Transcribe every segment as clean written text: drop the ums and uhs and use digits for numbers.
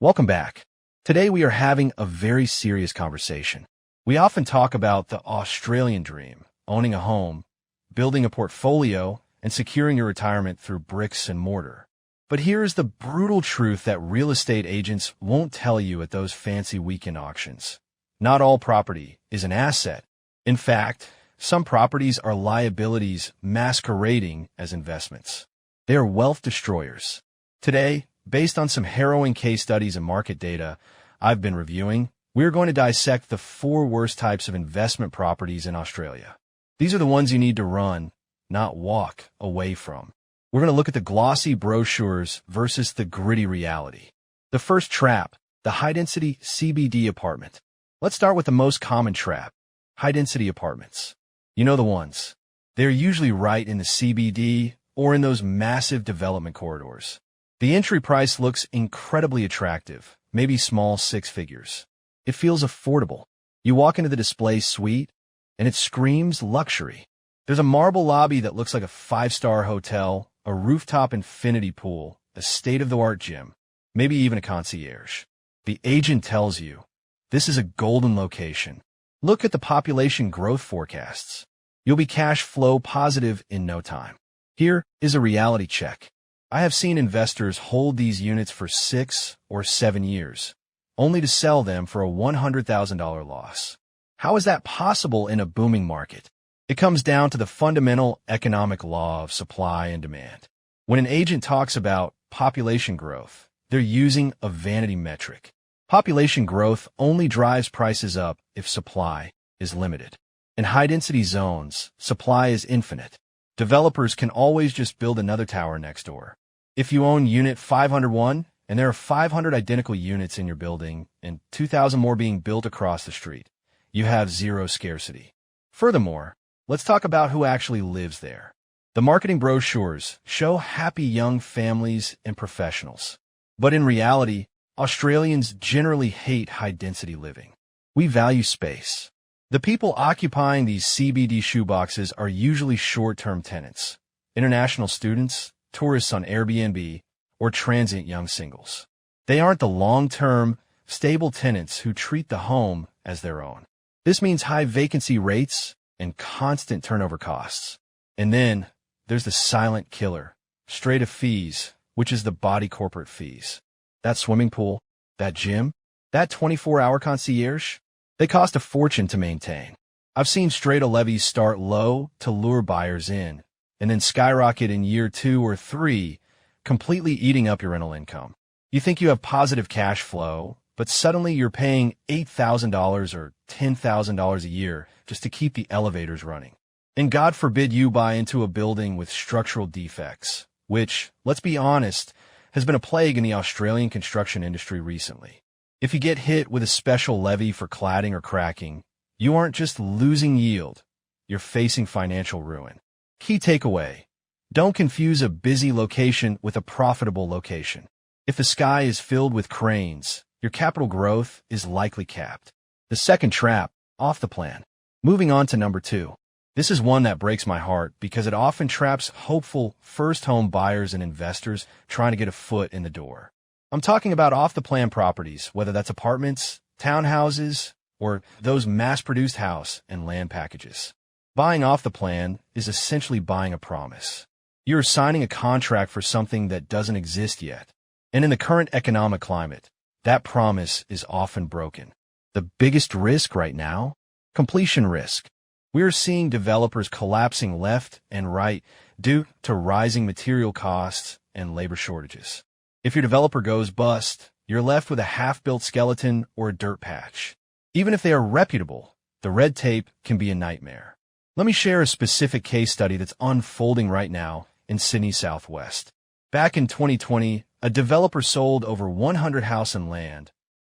Welcome back. Today we are having a very serious conversation. We often talk about the Australian dream, owning a home, building a portfolio, and securing your retirement through bricks and mortar. But here's the brutal truth that real estate agents won't tell you at those fancy weekend auctions. Not all property is an asset. In fact, some properties are liabilities masquerading as investments. They are wealth destroyers. Today, based on some harrowing case studies and market data I've been reviewing, we're going to dissect the 4 worst types of investment properties in Australia. These are the ones you need to run, not walk, away from. We're going to look at the glossy brochures versus the gritty reality. The first trap, the high-density CBD apartment. Let's start with the most common trap, high-density apartments. You know the ones. They're usually right in the CBD or in those massive development corridors. The entry price looks incredibly attractive, maybe small 6 figures. It feels affordable. You walk into the display suite, and it screams luxury. There's a marble lobby that looks like a 5-star hotel, a rooftop infinity pool, a state-of-the-art gym, maybe even a concierge. The agent tells you, this is a golden location. Look at the population growth forecasts. You'll be cash flow positive in no time. Here is a reality check. I have seen investors hold these units for 6 or 7 years, only to sell them for a $100,000 loss. How is that possible in a booming market? It comes down to the fundamental economic law of supply and demand. When an agent talks about population growth, they're using a vanity metric. Population growth only drives prices up if supply is limited. In high-density zones, supply is infinite. Developers can always just build another tower next door. If you own Unit 501 and there are 500 identical units in your building and 2,000 more being built across the street, you have zero scarcity. Furthermore, let's talk about who actually lives there. The marketing brochures show happy young families and professionals. But in reality, Australians generally hate high-density living. We value space. The people occupying these CBD shoeboxes are usually short-term tenants, international students, tourists on Airbnb, or transient young singles. They aren't the long-term, stable tenants who treat the home as their own. This means high vacancy rates and constant turnover costs. And then there's the silent killer, Strata fees, which is the body corporate fees. That swimming pool, that gym, that 24-hour concierge, they cost a fortune to maintain. I've seen Strata levies start low to lure buyers in, and then skyrocket in year 2 or 3, completely eating up your rental income. You think you have positive cash flow, but suddenly you're paying $8,000 or $10,000 a year just to keep the elevators running. And God forbid you buy into a building with structural defects, which, let's be honest, has been a plague in the Australian construction industry recently. If you get hit with a special levy for cladding or cracking, you aren't just losing yield, you're facing financial ruin. Key takeaway: don't confuse a busy location with a profitable location. If the sky is filled with cranes, your capital growth is likely capped. The second trap, off the plan. Moving on to number 2. This is one that breaks my heart because it often traps hopeful first-home buyers and investors trying to get a foot in the door. I'm talking about off-the-plan properties, whether that's apartments, townhouses, or those mass-produced house and land packages. Buying off the plan is essentially buying a promise. You're signing a contract for something that doesn't exist yet. And in the current economic climate, that promise is often broken. The biggest risk right now? Completion risk. We're seeing developers collapsing left and right due to rising material costs and labor shortages. If your developer goes bust, you're left with a half-built skeleton or a dirt patch. Even if they are reputable, the red tape can be a nightmare. Let me share a specific case study that's unfolding right now in Sydney Southwest. Back in 2020, a developer sold over 100 house and land,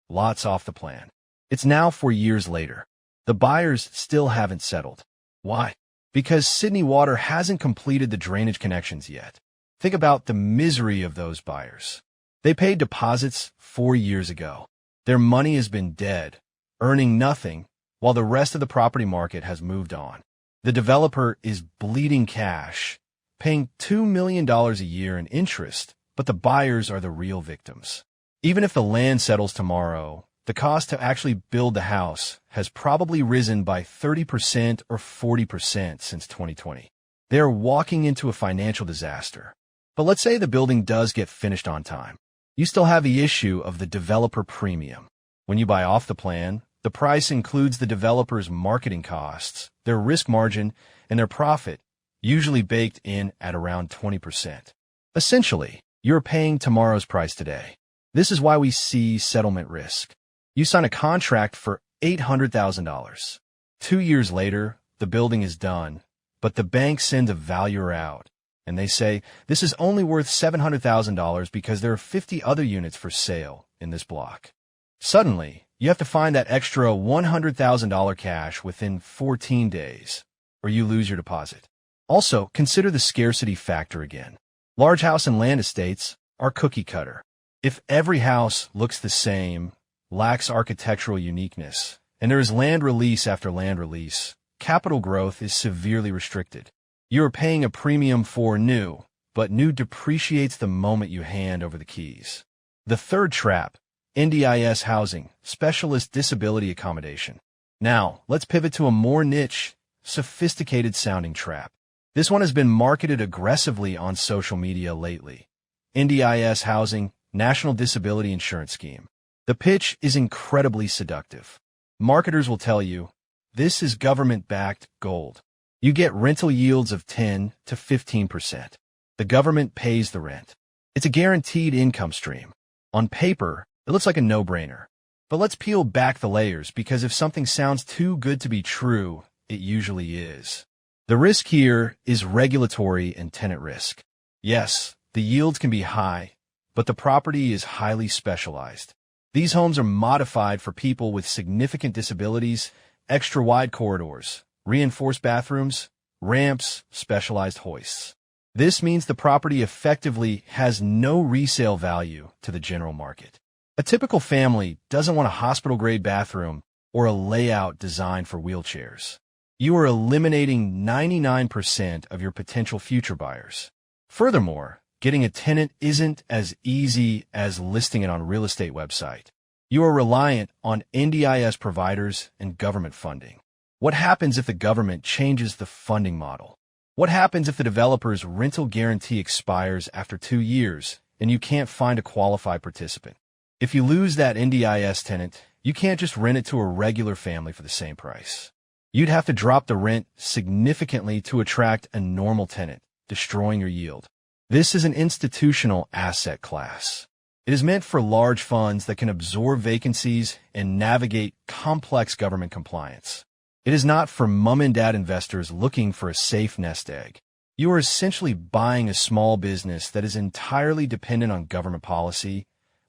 lots off the plan. It's now 4 years later. The buyers still haven't settled. Why? Because Sydney Water hasn't completed the drainage connections yet. Think about the misery of those buyers. They paid deposits 4 years ago. Their money has been dead, earning nothing, while the rest of the property market has moved on. The developer is bleeding cash, paying $2 million a year in interest, but the buyers are the real victims. Even if the land settles tomorrow, the cost to actually build the house has probably risen by 30% or 40% since 2020. They are walking into a financial disaster. But let's say the building does get finished on time. You still have the issue of the developer premium. When you buy off the plan, the price includes the developer's marketing costs, their risk margin, and their profit, usually baked in at around 20%. Essentially, you're paying tomorrow's price today. This is why we see settlement risk. You sign a contract for $800,000. 2 years later, the building is done, but the bank sends a valuer out, and they say this is only worth $700,000 because there are 50 other units for sale in this block. Suddenly, you have to find that extra $100,000 cash within 14 days, or you lose your deposit. Also, consider the scarcity factor again. Large house and land estates are cookie cutter. If every house looks the same, lacks architectural uniqueness, and there is land release after land release, capital growth is severely restricted. You are paying a premium for new, but new depreciates the moment you hand over the keys. The third trap, NDIS Housing, Specialist Disability Accommodation. Now, let's pivot to a more niche, sophisticated-sounding trap. This one has been marketed aggressively on social media lately. NDIS Housing, National Disability Insurance Scheme. The pitch is incredibly seductive. Marketers will tell you, this is government-backed gold. You get rental yields of 10 to 15%. The government pays the rent. It's a guaranteed income stream. On paper, it looks like a no-brainer. But let's peel back the layers, because if something sounds too good to be true, it usually is. The risk here is regulatory and tenant risk. Yes, the yields can be high, but the property is highly specialized. These homes are modified for people with significant disabilities, extra wide corridors, reinforced bathrooms, ramps, specialized hoists. This means the property effectively has no resale value to the general market. A typical family doesn't want a hospital-grade bathroom or a layout designed for wheelchairs. You are eliminating 99% of your potential future buyers. Furthermore, getting a tenant isn't as easy as listing it on a real estate website. You are reliant on NDIS providers and government funding. What happens if the government changes the funding model? What happens if the developer's rental guarantee expires after 2 years and you can't find a qualified participant? If you lose that NDIS tenant, you can't just rent it to a regular family for the same price. You'd have to drop the rent significantly to attract a normal tenant, destroying your yield. This is an institutional asset class. It is meant for large funds that can absorb vacancies and navigate complex government compliance. It is not for mom and dad investors looking for a safe nest egg. You are essentially buying a small business that is entirely dependent on government policy,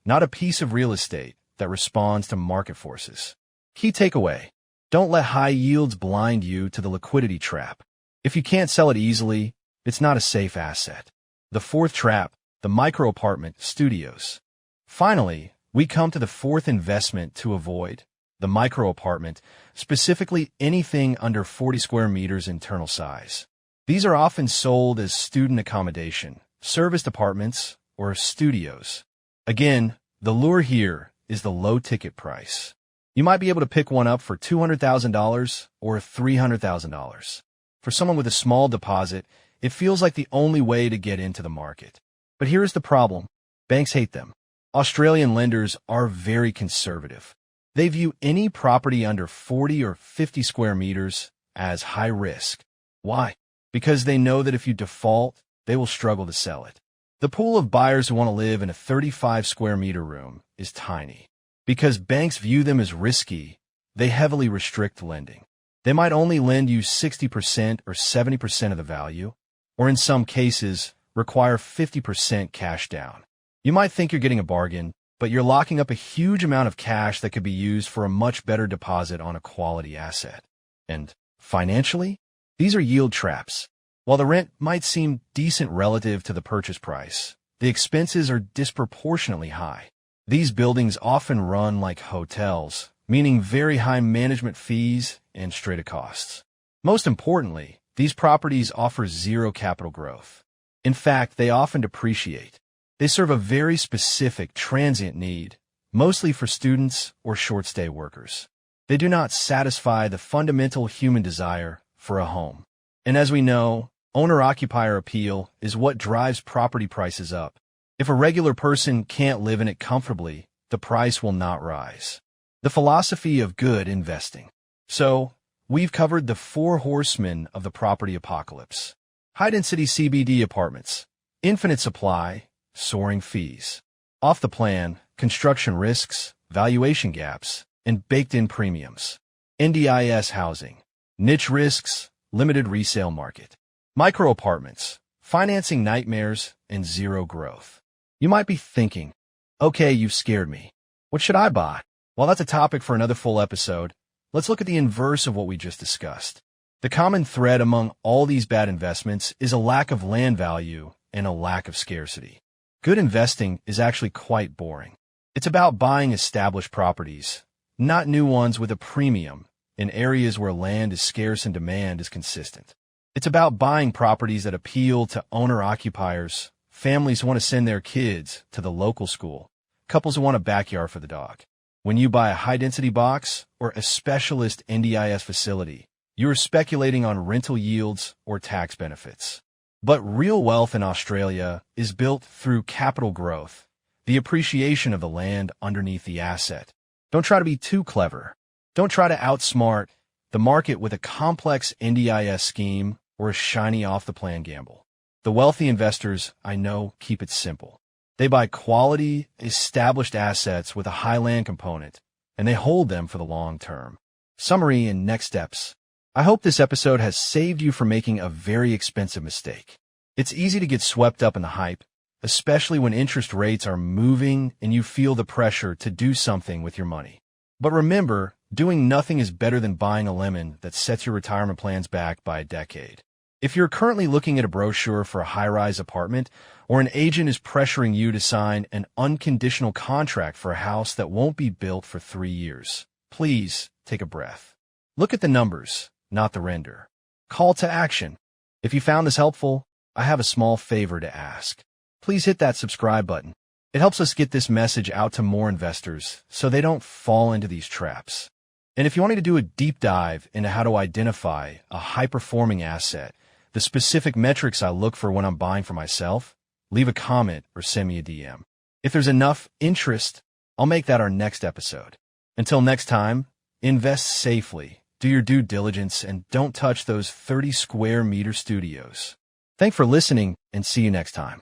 not a piece of real estate that responds to market forces. Key takeaway: don't let high yields blind you to the liquidity trap. If you can't sell it easily, it's not a safe asset. The fourth trap, the micro-apartment studios. Finally, we come to the fourth investment to avoid, the micro-apartment, specifically anything under 40 square meters internal size. These are often sold as student accommodation, serviced apartments, or studios. Again, the lure here is the low ticket price. You might be able to pick one up for $200,000 or $300,000. For someone with a small deposit, it feels like the only way to get into the market. But here's the problem. Banks hate them. Australian lenders are very conservative. They view any property under 40 or 50 square meters as high risk. Why? Because they know that if you default, they will struggle to sell it. The pool of buyers who want to live in a 35 square meter room is tiny. Because banks view them as risky, they heavily restrict lending. They might only lend you 60% or 70% of the value, or in some cases, require 50% cash down. You might think you're getting a bargain, but you're locking up a huge amount of cash that could be used for a much better deposit on a quality asset. And financially, these are yield traps. While the rent might seem decent relative to the purchase price, the expenses are disproportionately high. These buildings often run like hotels, meaning very high management fees and strata costs. Most importantly, these properties offer zero capital growth. In fact, they often depreciate. They serve a very specific transient need, mostly for students or short-stay workers. They do not satisfy the fundamental human desire for a home. And as we know, owner-occupier appeal is what drives property prices up. If a regular person can't live in it comfortably, the price will not rise. The philosophy of good investing. So, we've covered the four horsemen of the property apocalypse. High-density CBD apartments, infinite supply, soaring fees. Off the plan, construction risks, valuation gaps, and baked-in premiums. NDIS Housing, niche risks, limited resale market. Micro apartments, financing nightmares, and zero growth. You might be thinking, okay, you've scared me. What should I buy? Well, that's a topic for another full episode. Let's look at the inverse of what we just discussed. The common thread among all these bad investments is a lack of land value and a lack of scarcity. Good investing is actually quite boring. It's about buying established properties, not new ones with a premium, in areas where land is scarce and demand is consistent. It's about buying properties that appeal to owner-occupiers, families who want to send their kids to the local school, couples who want a backyard for the dog. When you buy a high-density box or a specialist NDIS facility, you are speculating on rental yields or tax benefits. But real wealth in Australia is built through capital growth, the appreciation of the land underneath the asset. Don't try to be too clever. Don't try to outsmart the market with a complex NDIS scheme or a shiny off-the-plan gamble. The wealthy investors I know keep it simple. They buy quality, established assets with a high land component, and they hold them for the long term. Summary and next steps. I hope this episode has saved you from making a very expensive mistake. It's easy to get swept up in the hype, especially when interest rates are moving and you feel the pressure to do something with your money. But remember, doing nothing is better than buying a lemon that sets your retirement plans back by a decade. If you're currently looking at a brochure for a high-rise apartment, or an agent is pressuring you to sign an unconditional contract for a house that won't be built for 3 years, please take a breath. Look at the numbers, not the render. Call to action. If you found this helpful, I have a small favor to ask. Please hit that subscribe button. It helps us get this message out to more investors so they don't fall into these traps. And if you want me to do a deep dive into how to identify a high-performing asset, the specific metrics I look for when I'm buying for myself, leave a comment or send me a DM. If there's enough interest, I'll make that our next episode. Until next time, invest safely, do your due diligence, and don't touch those 30 square meter studios. Thanks for listening, and see you next time.